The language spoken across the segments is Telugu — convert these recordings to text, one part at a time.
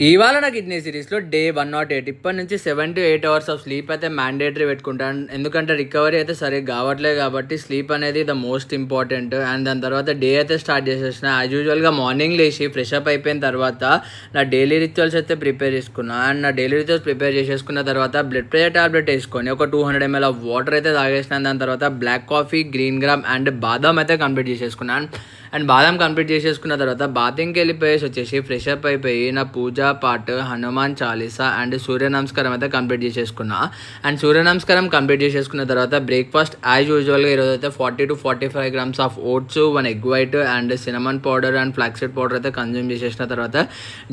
ఇవాళ నా కిడ్నీ సిరీస్లో డే 108 ఇప్పటి నుంచి 7 to 8 hours ఆఫ్ స్లీప్ అయితే మ్యాండేటరీ పెట్టుకుంటాను. ఎందుకంటే రికవరీ అయితే సరిగ్గా కావట్లేదు కాబట్టి స్లీప్ అనేది ద మోస్ట్ ఇంపార్టెంట్. అండ్ దాని తర్వాత డే అయితే స్టార్ట్ చేసేసిన. యాజ్ యూజువల్గా మార్నింగ్ లేచి ఫ్రెష్ అప్ అయిపోయిన తర్వాత నా డైలీ రిచువల్స్ అయితే ప్రిపేర్ చేసుకున్నాను. అండ్ నా డైలీ రిచువల్స్ ప్రిపేర్ చేసేసుకున్న తర్వాత బ్లడ్ ప్రెషర్ టాబ్లెట్ వేసుకొని ఒక 200 ml ఆఫ్ వాటర్ అయితే తాగేసినాను. దాని తర్వాత black coffee, green gram and బాదాం అయితే కంప్లీట్ చేసేసుకున్నాను. అండ్ బాదం కంప్లీట్ చేసేసుకున్న తర్వాత బాతింగ్కి వెళ్ళిపోయేసి వచ్చేసి ఫ్రెష్ అప్ అయిపోయి నా పూజా పాట్, హనుమాన్ చాలీసా అండ్ సూర్య నమస్కారం అయితే కంప్లీట్ చేసేసుకున్నా. అండ్ సూర్య నమస్కారం కంప్లీట్ చేసేసుకున్న తర్వాత బ్రేక్ఫాస్ట్ యాజ్ యూజువల్గా ఈరోజు అయితే 40 to 45 grams of votes, 1 egg white and cinnamon powder and flaxseed powder అయితే కన్జ్యూమ్ చేసేసిన తర్వాత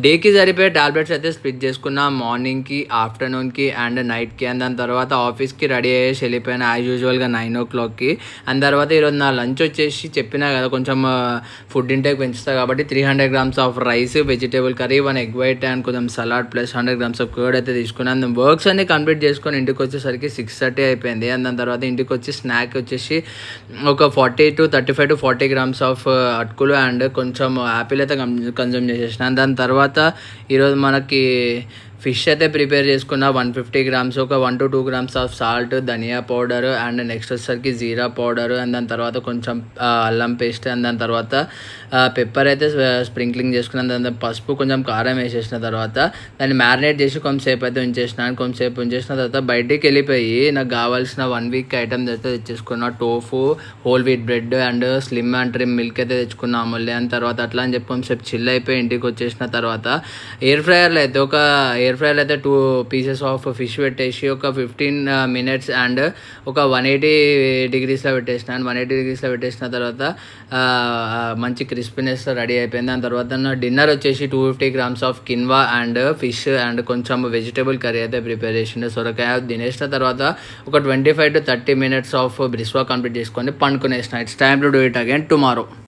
డేకి సరిపోయే టాబ్లెట్స్ అయితే స్ప్లిట్ చేసుకున్నా. మార్నింగ్కి, ఆఫ్టర్నూన్కి అండ్ నైట్కి. అండ్ దాని తర్వాత ఆఫీస్కి రెడీ అయ్యేసి వెళ్ళిపోయాను యాజ్ యూజువల్గా 9 o'clockకి. అండ్ తర్వాత ఈరోజు నా లంచ్ వచ్చేసి చెప్పినా కదా కొంచెం ఫుడ్ ఇంటేక్ పెంచుతా కాబట్టి 300 grams of rice, vegetable curry, 1 egg white and కొంచెం salad plus 100 grams of curd అయితే తీసుకున్నాను. వర్క్స్ అన్ని కంప్లీట్ చేసుకొని ఇంటికి వచ్చేసరికి 6:30 అయిపోయింది. అండ్ దాని తర్వాత ఇంటికి వచ్చి స్నాక్ వచ్చేసి ఒక 35 to 40 grams ఆఫ్ అటుకులు అండ్ కొంచెం యాపిల్ అయితే కన్జ్యూమ్ చేసేసిన. దాని తర్వాత ఈరోజు మనకి ఫిష్ అయితే ప్రిపేర్ చేసుకున్న 150 grams, ఒక 1 to 2 grams ఆఫ్ సాల్ట్, ధనియా పౌడర్ అండ్ నెక్స్ట్ వచ్చేసరికి జీరా పౌడర్ అండ్ దాని తర్వాత కొంచెం అల్లం పేస్ట్ అండ్ దాని తర్వాత పెప్పర్ అయితే స్ప్రింక్లింగ్ చేసుకున్నాను. దాని పసుపు, కొంచెం కారం వేసేసిన తర్వాత దాన్ని మ్యారినేట్ చేసి కొంచెంసేపు అయితే ఉంచేసినాను. కొంచెంసేపు ఉంచేసిన తర్వాత బయటికి వెళ్ళిపోయి నాకు కావాల్సిన 1 week ఐటమ్స్ అయితే తెచ్చేసుకున్నా. Tofu, whole wheat bread and slim and trim milk అయితే తెచ్చుకున్నాము. మళ్ళీ అని తర్వాత అట్లా అని చెప్పి కొంచెంసేపు చిల్ అయిపోయి ఇంటికి వచ్చేసిన తర్వాత ఎయిర్ ఫ్రైయర్లో అయితే 2 pieces ఆఫ్ ఫిష్ పెట్టేసి ఒక 15 minutes అండ్ ఒక 180 degrees పెట్టేసినాను. 180 degrees పెట్టేసిన తర్వాత మంచి క్రిస్పీనెస్ రెడీ అయిపోయింది. దాని తర్వాత నా డిన్నర్ వచ్చేసి 250 grams of quinoa and fish and కొంచెం వెజిటేబుల్ కర్రీ అయితే ప్రిపేర్ చేసిండే. సొరకాయ తినేసిన తర్వాత ఒక 25 to 30 minutes ఆఫ్ బ్రిస్వా కంప్లీట్ చేసుకొని పండుకునేసిన. It's time to do it again tomorrow.